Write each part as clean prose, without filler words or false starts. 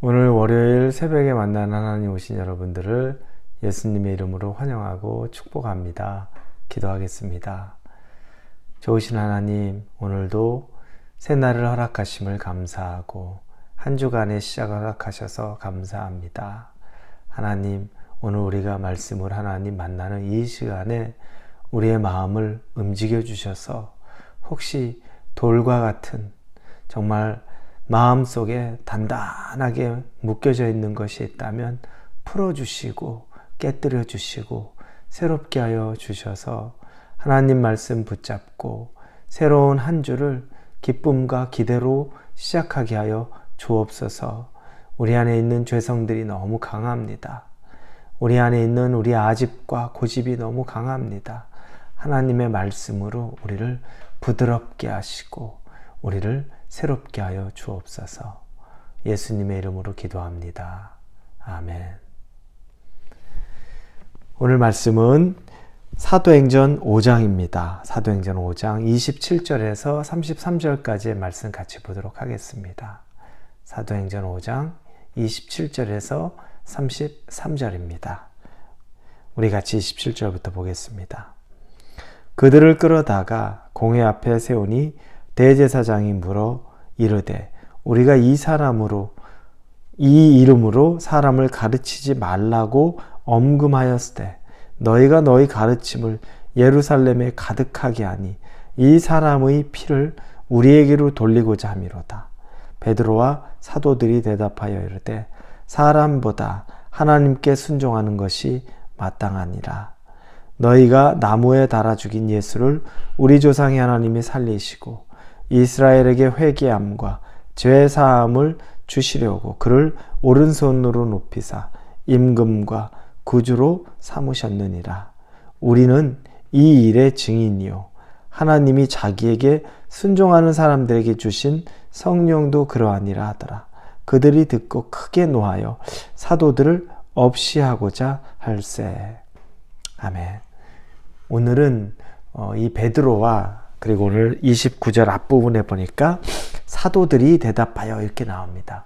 오늘 월요일 새벽에 만난 하나님 오신 여러분들을 예수님의 이름으로 환영하고 축복합니다. 기도하겠습니다. 좋으신 하나님, 오늘도 새날을 허락하심을 감사하고 한 주간의 시작을 허락하셔서 감사합니다. 하나님, 오늘 우리가 말씀을 하나님 만나는 이 시간에 우리의 마음을 움직여 주셔서 혹시 돌과 같은 정말 마음속에 단단하게 묶여져 있는 것이 있다면 풀어주시고 깨뜨려 주시고 새롭게 하여 주셔서 하나님 말씀 붙잡고 새로운 한 주를 기쁨과 기대로 시작하게 하여 주옵소서. 우리 안에 있는 죄성들이 너무 강합니다. 우리 안에 있는 우리 아집과 고집이 너무 강합니다. 하나님의 말씀으로 우리를 부드럽게 하시고 우리를 새롭게 하여 주옵소서. 예수님의 이름으로 기도합니다. 아멘. 오늘 말씀은 사도행전 5장입니다. 사도행전 5장 27절에서 33절까지의 말씀 같이 보도록 하겠습니다. 사도행전 5장 27절에서 33절입니다. 우리 같이 27절부터 보겠습니다. 그들을 끌어다가 공회 앞에 세우니 대제사장이 물어 이르되 우리가 이 이름으로 사람을 가르치지 말라고 엄금하였으되 너희가 너희 가르침을 예루살렘에 가득하게 하니 이 사람의 피를 우리에게로 돌리고자 함이로다. 베드로와 사도들이 대답하여 이르되 사람보다 하나님께 순종하는 것이 마땅하니라. 너희가 나무에 달아 죽인 예수를 우리 조상의 하나님이 살리시고 이스라엘에게 회개함과 죄사함을 주시려고 그를 오른손으로 높이사 임금과 구주로 삼으셨느니라. 우리는 이 일의 증인이요 하나님이 자기에게 순종하는 사람들에게 주신 성령도 그러하니라 하더라. 그들이 듣고 크게 노하여 사도들을 없이하고자 할세. 아멘. 오늘은 이 베드로와 그리고 오늘 29절 앞부분에 보니까 사도들이 대답하여 이렇게 나옵니다.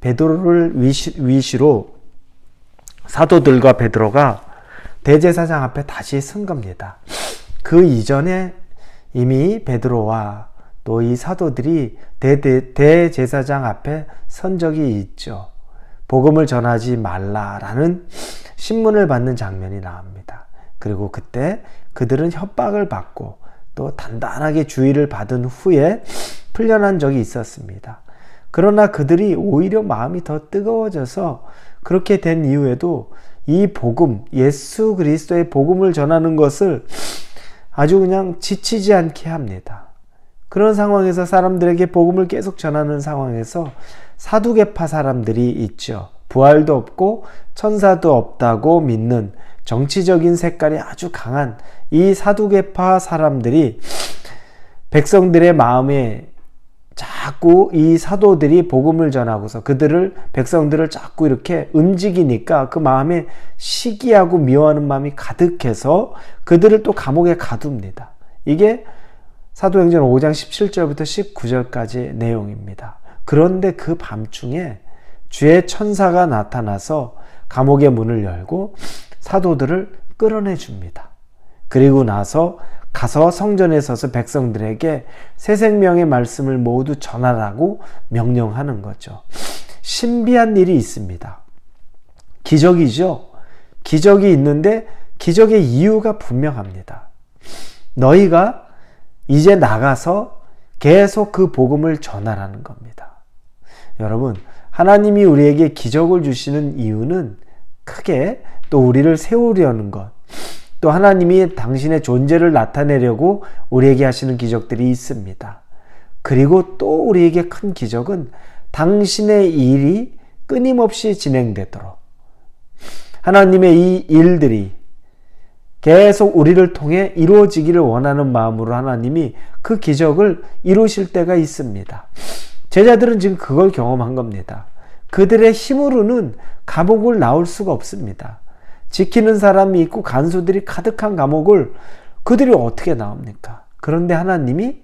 베드로를 위시로 사도들과 베드로가 대제사장 앞에 다시 선 겁니다. 그 이전에 이미 베드로와 또 이 사도들이 대제사장 앞에 선 적이 있죠. 복음을 전하지 말라라는 신문을 받는 장면이 나옵니다. 그리고 그때 그들은 협박을 받고 또 단단하게 주의를 받은 후에 풀려난 적이 있었습니다. 그러나 그들이 오히려 마음이 더 뜨거워져서 그렇게 된 이후에도 이 복음, 예수 그리스도의 복음을 전하는 것을 아주 그냥 지치지 않게 합니다. 그런 상황에서 사람들에게 복음을 계속 전하는 상황에서 사두개파 사람들이 있죠. 부활도 없고 천사도 없다고 믿는 정치적인 색깔이 아주 강한 이 사두개파 사람들이 백성들의 마음에 자꾸 이 사도들이 복음을 전하고서 백성들을 자꾸 이렇게 움직이니까 그 마음에 시기하고 미워하는 마음이 가득해서 그들을 또 감옥에 가둡니다. 이게 사도행전 5장 17절부터 19절까지의 내용입니다. 그런데 그 밤중에 주의 천사가 나타나서 감옥의 문을 열고 사도들을 끌어내 줍니다. 그리고 나서 가서 성전에 서서 백성들에게 새 생명의 말씀을 모두 전하라고 명령하는 거죠. 신비한 일이 있습니다. 기적이죠. 기적이 있는데 기적의 이유가 분명합니다. 너희가 이제 나가서 계속 그 복음을 전하라는 겁니다. 여러분, 하나님이 우리에게 기적을 주시는 이유는 크게 또 우리를 세우려는 것, 또 하나님이 당신의 존재를 나타내려고 우리에게 하시는 기적들이 있습니다. 그리고 또 우리에게 큰 기적은 당신의 일이 끊임없이 진행되도록 하나님의 이 일들이 계속 우리를 통해 이루어지기를 원하는 마음으로 하나님이 그 기적을 이루실 때가 있습니다. 제자들은 지금 그걸 경험한 겁니다. 그들의 힘으로는 감옥을 나올 수가 없습니다. 지키는 사람이 있고 간수들이 가득한 감옥을 그들이 어떻게 나옵니까? 그런데 하나님이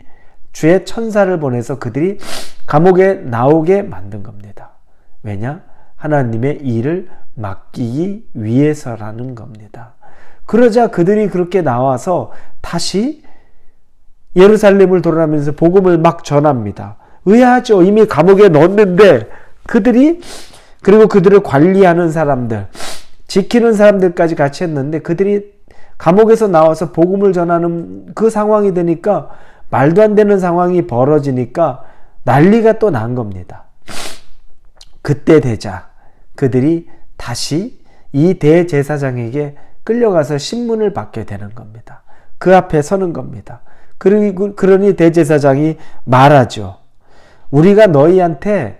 주의 천사를 보내서 그들이 감옥에 나오게 만든 겁니다. 왜냐? 하나님의 일을 맡기기 위해서라는 겁니다. 그러자 그들이 그렇게 나와서 다시 예루살렘을 돌아다니면서 복음을 막 전합니다. 의아하죠. 이미 감옥에 넣었는데 그리고 그들을 관리하는 사람들, 지키는 사람들까지 같이 했는데 그들이 감옥에서 나와서 복음을 전하는 그 상황이 되니까 말도 안 되는 상황이 벌어지니까 난리가 또 난 겁니다. 그때 되자 그들이 다시 이 대제사장에게 끌려가서 신문을 받게 되는 겁니다. 그 앞에 서는 겁니다. 그러니 대제사장이 말하죠. 우리가 너희한테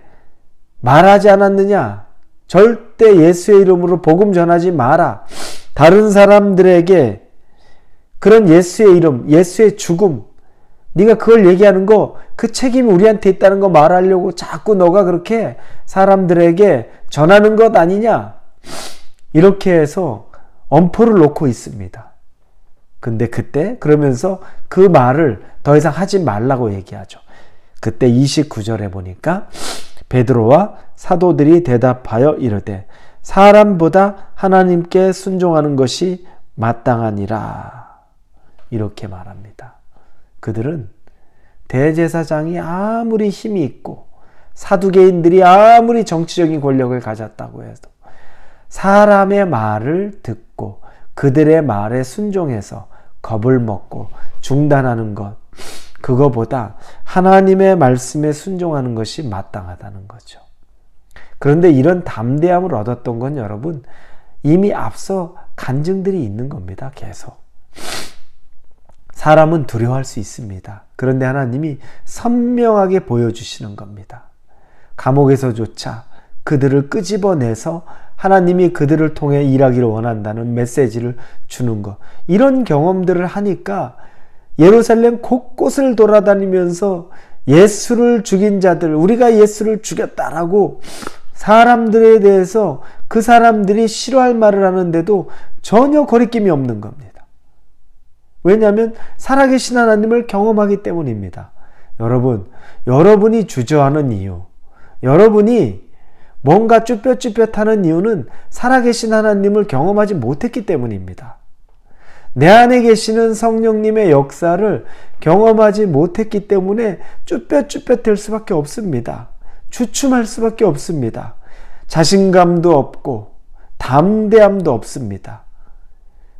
말하지 않았느냐? 절대 예수의 이름으로 복음 전하지 마라. 다른 사람들에게 그런 예수의 이름, 예수의 죽음, 네가 그걸 얘기하는 거, 그 책임이 우리한테 있다는 거 말하려고 자꾸 너가 그렇게 사람들에게 전하는 것 아니냐? 이렇게 해서 엄포를 놓고 있습니다. 근데 그때 그러면서 그 말을 더 이상 하지 말라고 얘기하죠. 그때 29절에 보니까 베드로와 사도들이 대답하여 이르되 사람보다 하나님께 순종하는 것이 마땅하니라. 이렇게 말합니다. 그들은 대제사장이 아무리 힘이 있고 사두개인들이 아무리 정치적인 권력을 가졌다고 해도 사람의 말을 듣고 그들의 말에 순종해서 겁을 먹고 중단하는 것, 그거보다 하나님의 말씀에 순종하는 것이 마땅하다는 거죠. 그런데 이런 담대함을 얻었던 건 여러분 이미 앞서 간증들이 있는 겁니다. 계속. 사람은 두려워할 수 있습니다. 그런데 하나님이 선명하게 보여주시는 겁니다. 감옥에서조차 그들을 끄집어내서 하나님이 그들을 통해 일하기를 원한다는 메시지를 주는 것. 이런 경험들을 하니까 예루살렘 곳곳을 돌아다니면서 예수를 죽인 자들, 우리가 예수를 죽였다라고 사람들에 대해서 그 사람들이 싫어할 말을 하는데도 전혀 거리낌이 없는 겁니다. 왜냐하면 살아계신 하나님을 경험하기 때문입니다. 여러분이 주저하는 이유, 여러분이 뭔가 쭈뼛쭈뼛하는 이유는 살아계신 하나님을 경험하지 못했기 때문입니다. 내 안에 계시는 성령님의 역사를 경험하지 못했기 때문에 쭈뼛쭈뼛될 수밖에 없습니다. 주춤할 수밖에 없습니다. 자신감도 없고 담대함도 없습니다.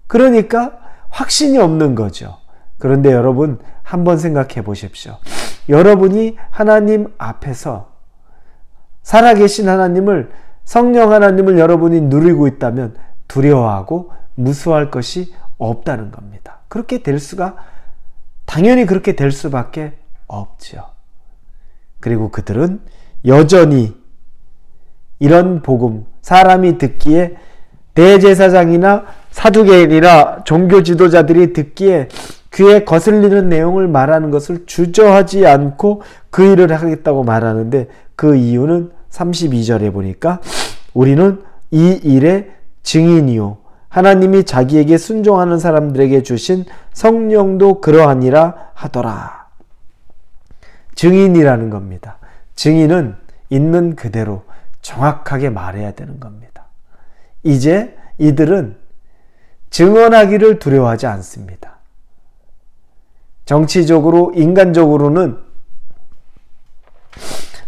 그러니까 확신이 없는 거죠. 그런데 여러분 한번 생각해 보십시오. 여러분이 하나님 앞에서 살아계신 하나님을, 성령 하나님을 여러분이 누리고 있다면 두려워하고 무서워할 것이 없다는 겁니다. 당연히 그렇게 될 수밖에 없죠. 그리고 그들은 여전히 이런 복음, 사람이 듣기에 대제사장이나 사두개인이나 종교 지도자들이 듣기에 귀에 거슬리는 내용을 말하는 것을 주저하지 않고 그 일을 하겠다고 말하는데 그 이유는 32절에 보니까 우리는 이 일의 증인이요 하나님이 자기에게 순종하는 사람들에게 주신 성령도 그러하니라 하더라. 증인이라는 겁니다. 증인은 있는 그대로 정확하게 말해야 되는 겁니다. 이제 이들은 증언하기를 두려워하지 않습니다. 정치적으로, 인간적으로는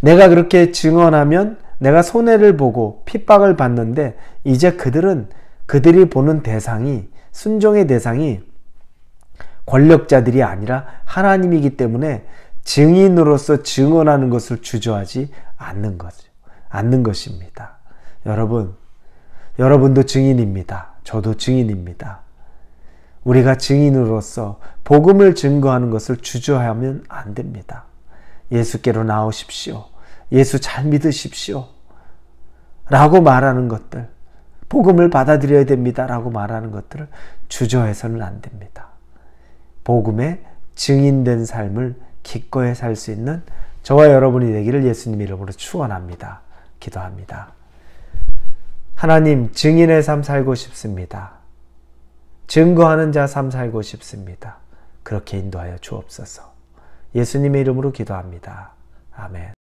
내가 그렇게 증언하면 내가 손해를 보고 핍박을 받는데 이제 그들이 보는 대상이, 순종의 대상이 권력자들이 아니라 하나님이기 때문에 증인으로서 증언하는 것을 주저하지 않는 것입니다. 여러분도 증인입니다. 저도 증인입니다. 우리가 증인으로서 복음을 증거하는 것을 주저하면 안 됩니다. 예수께로 나오십시오. 예수 잘 믿으십시오. 라고 말하는 것들, 복음을 받아들여야 됩니다. 라고 말하는 것들을 주저해서는 안 됩니다. 복음의 증인된 삶을 기꺼이 살 수 있는 저와 여러분이 되기를 예수님 이름으로 축원합니다. 기도합니다. 하나님, 증인의 삶 살고 싶습니다. 증거하는 자 삶 살고 싶습니다. 그렇게 인도하여 주옵소서. 예수님의 이름으로 기도합니다. 아멘.